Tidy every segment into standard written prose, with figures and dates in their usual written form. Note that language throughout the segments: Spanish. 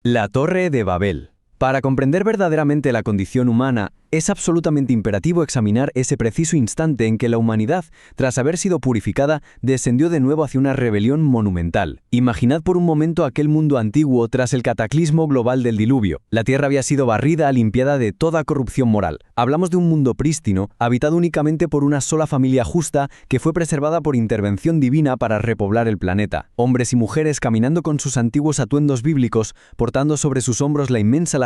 La Torre de Babel. Para comprender verdaderamente la condición humana, es absolutamente imperativo examinar ese preciso instante en que la humanidad, tras haber sido purificada, descendió de nuevo hacia una rebelión monumental. Imaginad por un momento aquel mundo antiguo tras el cataclismo global del diluvio. La tierra había sido barrida, limpiada de toda corrupción moral. Hablamos de un mundo prístino, habitado únicamente por una sola familia justa que fue preservada por intervención divina para repoblar el planeta. Hombres y mujeres caminando con sus antiguos atuendos bíblicos, portando sobre sus hombros la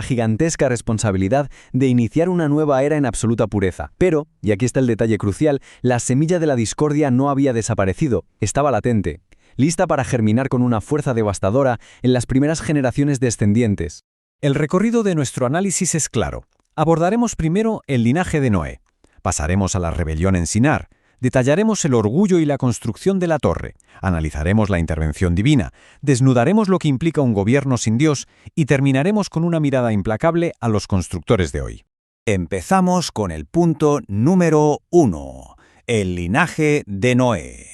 gigantesca responsabilidad de iniciar una nueva era en absoluta pureza. Pero, y aquí está el detalle crucial, la semilla de la discordia no había desaparecido, estaba latente, lista para germinar con una fuerza devastadora en las primeras generaciones descendientes. El recorrido de nuestro análisis es claro. Abordaremos primero el linaje de Noé. Pasaremos a la rebelión en Sinar. Detallaremos el orgullo y la construcción de la torre, analizaremos la intervención divina, desnudaremos lo que implica un gobierno sin Dios y terminaremos con una mirada implacable a los constructores de hoy. Empezamos con el punto número 1, el linaje de Noé.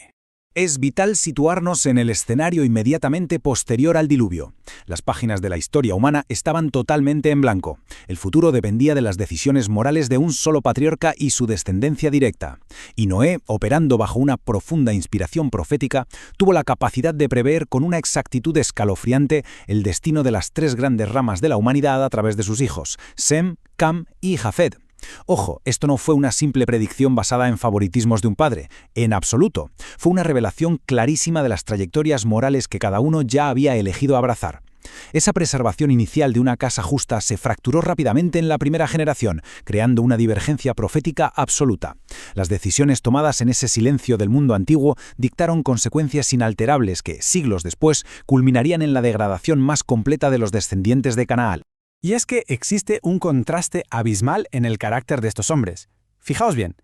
Es vital situarnos en el escenario inmediatamente posterior al diluvio. Las páginas de la historia humana estaban totalmente en blanco. El futuro dependía de las decisiones morales de un solo patriarca y su descendencia directa. Y Noé, operando bajo una profunda inspiración profética, tuvo la capacidad de prever con una exactitud escalofriante el destino de las tres grandes ramas de la humanidad a través de sus hijos, Sem, Cam y Jafet. Ojo, esto no fue una simple predicción basada en favoritismos de un padre, en absoluto. Fue una revelación clarísima de las trayectorias morales que cada uno ya había elegido abrazar. Esa preservación inicial de una casa justa se fracturó rápidamente en la primera generación, creando una divergencia profética absoluta. Las decisiones tomadas en ese silencio del mundo antiguo dictaron consecuencias inalterables que, siglos después, culminarían en la degradación más completa de los descendientes de Canaán. Y es que existe un contraste abismal en el carácter de estos hombres. Fijaos bien,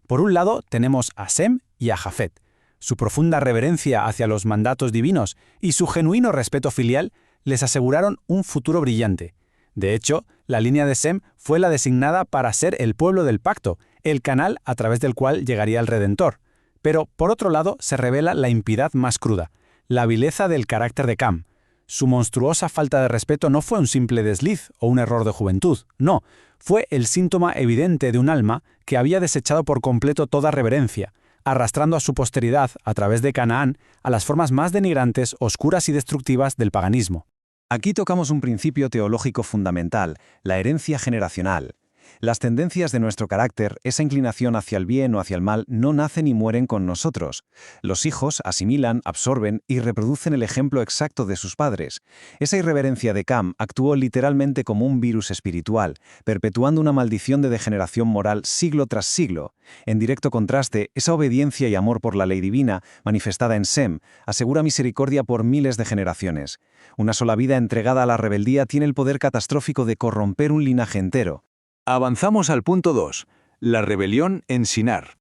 por un lado tenemos a Sem y a Jafet. Su profunda reverencia hacia los mandatos divinos y su genuino respeto filial les aseguraron un futuro brillante. De hecho, la línea de Sem fue la designada para ser el pueblo del pacto, el canal a través del cual llegaría el Redentor. Pero, por otro lado, se revela la impiedad más cruda, la vileza del carácter de Cam. Su monstruosa falta de respeto no fue un simple desliz o un error de juventud, no, fue el síntoma evidente de un alma que había desechado por completo toda reverencia, arrastrando a su posteridad, a través de Canaán, a las formas más denigrantes, oscuras y destructivas del paganismo. Aquí tocamos un principio teológico fundamental, la herencia generacional. Las tendencias de nuestro carácter, esa inclinación hacia el bien o hacia el mal, no nacen y mueren con nosotros. Los hijos asimilan, absorben y reproducen el ejemplo exacto de sus padres. Esa irreverencia de Cam actuó literalmente como un virus espiritual, perpetuando una maldición de degeneración moral siglo tras siglo. En directo contraste, esa obediencia y amor por la ley divina, manifestada en Sem, asegura misericordia por miles de generaciones. Una sola vida entregada a la rebeldía tiene el poder catastrófico de corromper un linaje entero. Avanzamos al punto 2, la rebelión en Sinar.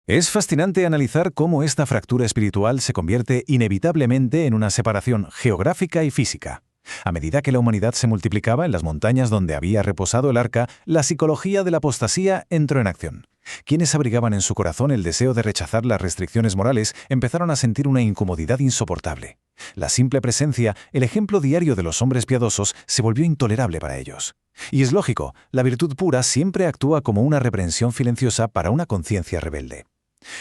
Es fascinante analizar cómo esta fractura espiritual se convierte inevitablemente en una separación geográfica y física. A medida que la humanidad se multiplicaba en las montañas donde había reposado el arca, la psicología de la apostasía entró en acción. Quienes abrigaban en su corazón el deseo de rechazar las restricciones morales empezaron a sentir una incomodidad insoportable. La simple presencia, el ejemplo diario de los hombres piadosos, se volvió intolerable para ellos. Y es lógico, la virtud pura siempre actúa como una reprensión silenciosa para una conciencia rebelde.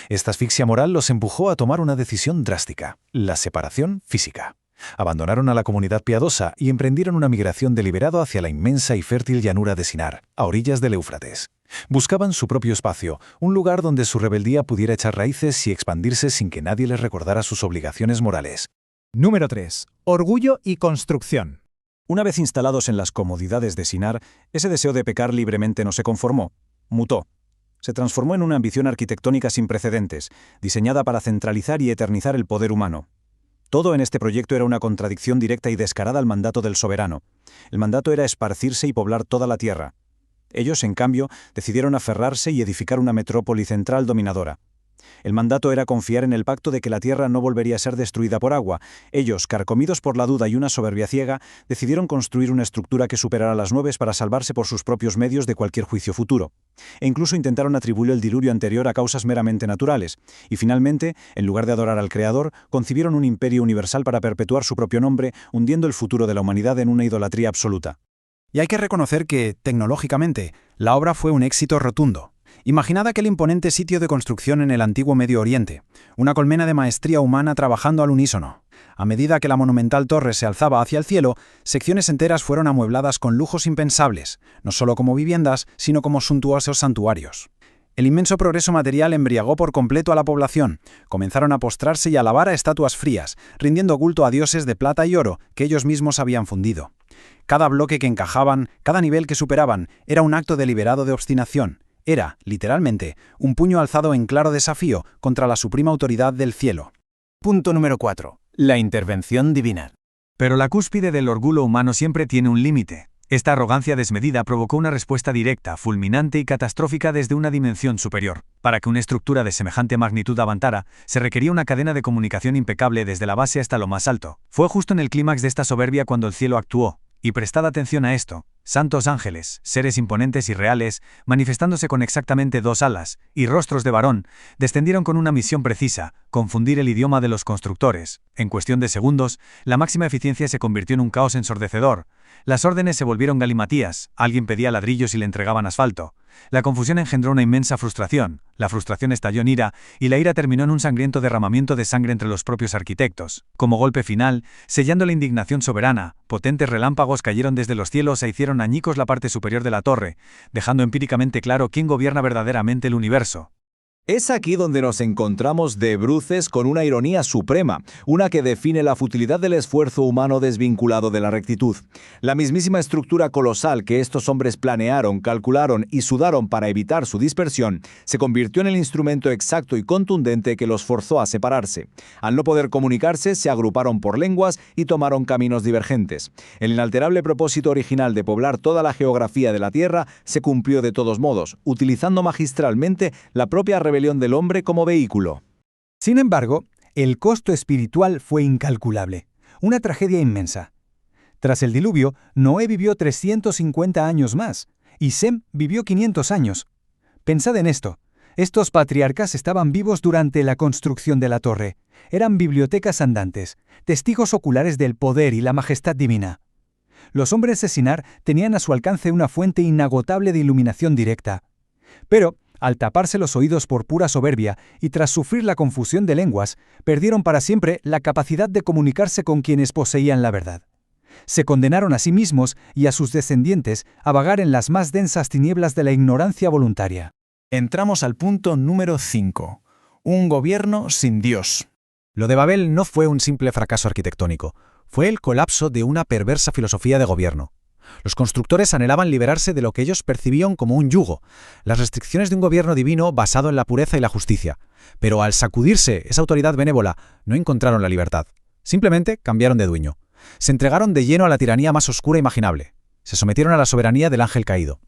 Esta asfixia moral los empujó a tomar una decisión drástica, la separación física. Abandonaron a la comunidad piadosa y emprendieron una migración deliberada hacia la inmensa y fértil llanura de Sinar, a orillas del Éufrates. Buscaban su propio espacio, un lugar donde su rebeldía pudiera echar raíces y expandirse sin que nadie les recordara sus obligaciones morales. Número 3. Orgullo y construcción. Una vez instalados en las comodidades de Sinar, ese deseo de pecar libremente no se conformó, mutó. Se transformó en una ambición arquitectónica sin precedentes, diseñada para centralizar y eternizar el poder humano. Todo en este proyecto era una contradicción directa y descarada al mandato del soberano. El mandato era esparcirse y poblar toda la tierra. Ellos, en cambio, decidieron aferrarse y edificar una metrópoli central dominadora. El mandato era confiar en el pacto de que la tierra no volvería a ser destruida por agua. Ellos, carcomidos por la duda y una soberbia ciega, decidieron construir una estructura que superara las nubes para salvarse por sus propios medios de cualquier juicio futuro. E incluso intentaron atribuir el diluvio anterior a causas meramente naturales. Y finalmente, en lugar de adorar al Creador, concibieron un imperio universal para perpetuar su propio nombre, hundiendo el futuro de la humanidad en una idolatría absoluta. Y hay que reconocer que, tecnológicamente, la obra fue un éxito rotundo. Imaginad aquel imponente sitio de construcción en el antiguo Medio Oriente, una colmena de maestría humana trabajando al unísono. A medida que la monumental torre se alzaba hacia el cielo, secciones enteras fueron amuebladas con lujos impensables, no solo como viviendas, sino como suntuosos santuarios. El inmenso progreso material embriagó por completo a la población. Comenzaron a postrarse y a alabar a estatuas frías, rindiendo culto a dioses de plata y oro que ellos mismos habían fundido. Cada bloque que encajaban, cada nivel que superaban, era un acto deliberado de obstinación. Era, literalmente, un puño alzado en claro desafío contra la suprema autoridad del cielo. Punto número 4. La intervención divina. Pero la cúspide del orgullo humano siempre tiene un límite. Esta arrogancia desmedida provocó una respuesta directa, fulminante y catastrófica desde una dimensión superior. Para que una estructura de semejante magnitud avanzara, se requería una cadena de comunicación impecable desde la base hasta lo más alto. Fue justo en el clímax de esta soberbia cuando el cielo actuó. Y prestad atención a esto. Santos ángeles, seres imponentes y reales, manifestándose con exactamente 2 alas y rostros de varón, descendieron con una misión precisa: confundir el idioma de los constructores. En cuestión de segundos, la máxima eficiencia se convirtió en un caos ensordecedor. Las órdenes se volvieron galimatías, alguien pedía ladrillos y le entregaban asfalto. La confusión engendró una inmensa frustración, la frustración estalló en ira, y la ira terminó en un sangriento derramamiento de sangre entre los propios arquitectos. Como golpe final, sellando la indignación soberana, potentes relámpagos cayeron desde los cielos e hicieron añicos la parte superior de la torre, dejando empíricamente claro quién gobierna verdaderamente el universo. Es aquí donde nos encontramos de bruces con una ironía suprema, una que define la futilidad del esfuerzo humano desvinculado de la rectitud. La mismísima estructura colosal que estos hombres planearon, calcularon y sudaron para evitar su dispersión, se convirtió en el instrumento exacto y contundente que los forzó a separarse. Al no poder comunicarse, se agruparon por lenguas y tomaron caminos divergentes. El inalterable propósito original de poblar toda la geografía de la Tierra se cumplió de todos modos, utilizando magistralmente la propia rebelión del hombre como vehículo. Sin embargo, el costo espiritual fue incalculable, una tragedia inmensa. Tras el diluvio, Noé vivió 350 años más, y Sem vivió 500 años. Pensad en esto. Estos patriarcas estaban vivos durante la construcción de la torre. Eran bibliotecas andantes, testigos oculares del poder y la majestad divina. Los hombres de Sinar tenían a su alcance una fuente inagotable de iluminación directa. Pero, al taparse los oídos por pura soberbia y tras sufrir la confusión de lenguas, perdieron para siempre la capacidad de comunicarse con quienes poseían la verdad. Se condenaron a sí mismos y a sus descendientes a vagar en las más densas tinieblas de la ignorancia voluntaria. Entramos al punto número 5. Un gobierno sin Dios. Lo de Babel no fue un simple fracaso arquitectónico, fue el colapso de una perversa filosofía de gobierno. Los constructores anhelaban liberarse de lo que ellos percibían como un yugo, las restricciones de un gobierno divino basado en la pureza y la justicia. Pero al sacudirse esa autoridad benévola, no encontraron la libertad. Simplemente cambiaron de dueño. Se entregaron de lleno a la tiranía más oscura imaginable. Se sometieron a la soberanía del ángel caído.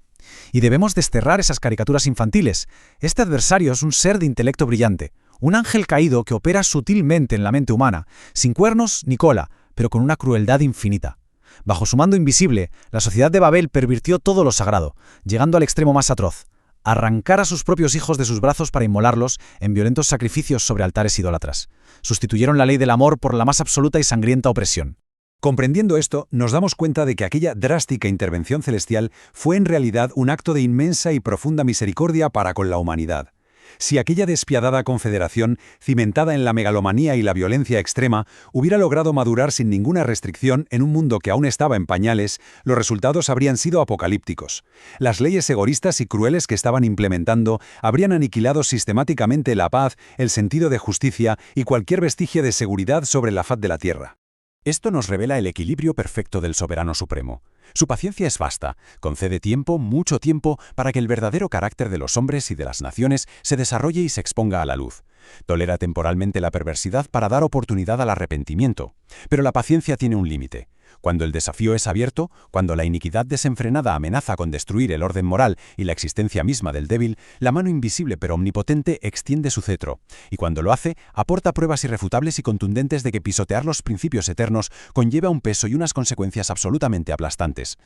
Y debemos desterrar esas caricaturas infantiles. Este adversario es un ser de intelecto brillante, un ángel caído que opera sutilmente en la mente humana, sin cuernos ni cola, pero con una crueldad infinita. Bajo su mando invisible, la sociedad de Babel pervirtió todo lo sagrado, llegando al extremo más atroz: arrancar a sus propios hijos de sus brazos para inmolarlos en violentos sacrificios sobre altares idólatras. Sustituyeron la ley del amor por la más absoluta y sangrienta opresión. Comprendiendo esto, nos damos cuenta de que aquella drástica intervención celestial fue en realidad un acto de inmensa y profunda misericordia para con la humanidad. Si aquella despiadada confederación, cimentada en la megalomanía y la violencia extrema, hubiera logrado madurar sin ninguna restricción en un mundo que aún estaba en pañales, los resultados habrían sido apocalípticos. Las leyes egoístas y crueles que estaban implementando habrían aniquilado sistemáticamente la paz, el sentido de justicia y cualquier vestigio de seguridad sobre la faz de la tierra. Esto nos revela el equilibrio perfecto del soberano supremo. Su paciencia es vasta, concede tiempo, mucho tiempo, para que el verdadero carácter de los hombres y de las naciones se desarrolle y se exponga a la luz. Tolera temporalmente la perversidad para dar oportunidad al arrepentimiento. Pero la paciencia tiene un límite. Cuando el desafío es abierto, cuando la iniquidad desenfrenada amenaza con destruir el orden moral y la existencia misma del débil, la mano invisible pero omnipotente extiende su cetro, y cuando lo hace, aporta pruebas irrefutables y contundentes de que pisotear los principios eternos conlleva un peso y unas consecuencias absolutamente aplastantes.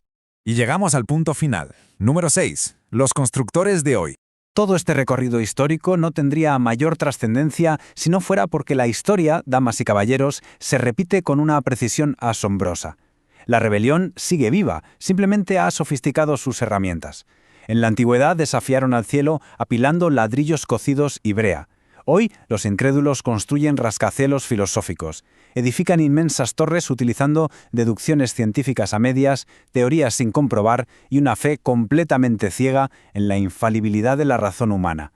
Y llegamos al punto final. Número 6. Los constructores de hoy. Todo este recorrido histórico no tendría mayor trascendencia si no fuera porque la historia, damas y caballeros, se repite con una precisión asombrosa. La rebelión sigue viva, simplemente ha sofisticado sus herramientas. En la antigüedad desafiaron al cielo apilando ladrillos cocidos y brea. Hoy los incrédulos construyen rascacielos filosóficos, edifican inmensas torres utilizando deducciones científicas a medias, teorías sin comprobar y una fe completamente ciega en la infalibilidad de la razón humana.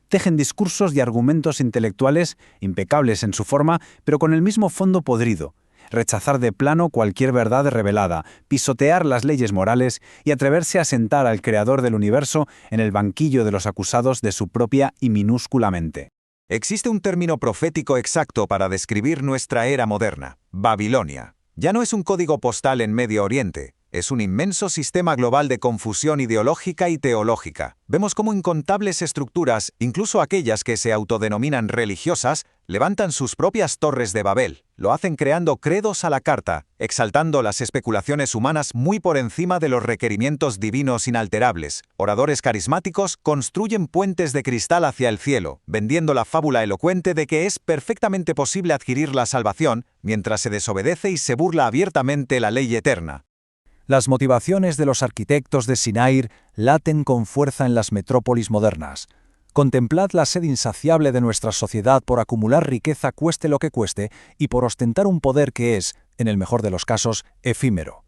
Tejen discursos y argumentos intelectuales impecables en su forma, pero con el mismo fondo podrido. Rechazar de plano cualquier verdad revelada, pisotear las leyes morales y atreverse a sentar al creador del universo en el banquillo de los acusados de su propia y minúscula mente. Existe un término profético exacto para describir nuestra era moderna: Babilonia. Ya no es un código postal en Medio Oriente, es un inmenso sistema global de confusión ideológica y teológica. Vemos cómo incontables estructuras, incluso aquellas que se autodenominan religiosas, levantan sus propias torres de Babel. Lo hacen creando credos a la carta, exaltando las especulaciones humanas muy por encima de los requerimientos divinos inalterables. Oradores carismáticos construyen puentes de cristal hacia el cielo, vendiendo la fábula elocuente de que es perfectamente posible adquirir la salvación, mientras se desobedece y se burla abiertamente la ley eterna. Las motivaciones de los arquitectos de Sinair laten con fuerza en las metrópolis modernas. Contemplad la sed insaciable de nuestra sociedad por acumular riqueza cueste lo que cueste y por ostentar un poder que es, en el mejor de los casos, efímero.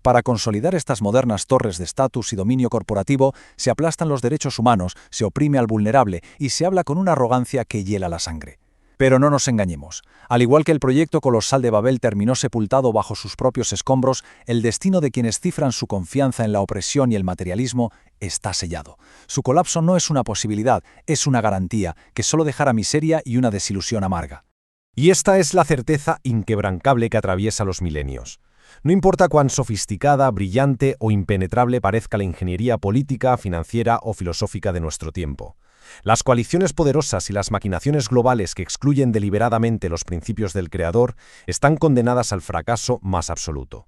Para consolidar estas modernas torres de estatus y dominio corporativo, se aplastan los derechos humanos, se oprime al vulnerable y se habla con una arrogancia que hiela la sangre. Pero no nos engañemos. Al igual que el proyecto colosal de Babel terminó sepultado bajo sus propios escombros, el destino de quienes cifran su confianza en la opresión y el materialismo está sellado. Su colapso no es una posibilidad, es una garantía, que solo dejará miseria y una desilusión amarga. Y esta es la certeza inquebrantable que atraviesa los milenios. No importa cuán sofisticada, brillante o impenetrable parezca la ingeniería política, financiera o filosófica de nuestro tiempo. Las coaliciones poderosas y las maquinaciones globales que excluyen deliberadamente los principios del Creador están condenadas al fracaso más absoluto.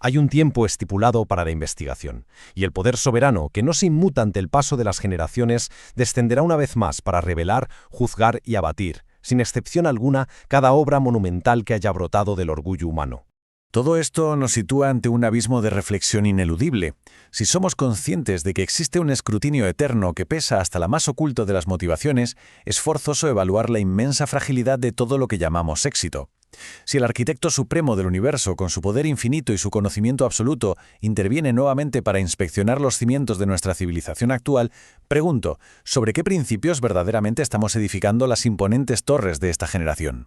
Hay un tiempo estipulado para la investigación, y el poder soberano, que no se inmuta ante el paso de las generaciones, descenderá una vez más para revelar, juzgar y abatir, sin excepción alguna, cada obra monumental que haya brotado del orgullo humano. Todo esto nos sitúa ante un abismo de reflexión ineludible. Si somos conscientes de que existe un escrutinio eterno que pesa hasta la más oculto de las motivaciones, es forzoso evaluar la inmensa fragilidad de todo lo que llamamos éxito. Si el arquitecto supremo del universo, con su poder infinito y su conocimiento absoluto, interviene nuevamente para inspeccionar los cimientos de nuestra civilización actual, pregunto, ¿sobre qué principios verdaderamente estamos edificando las imponentes torres de esta generación?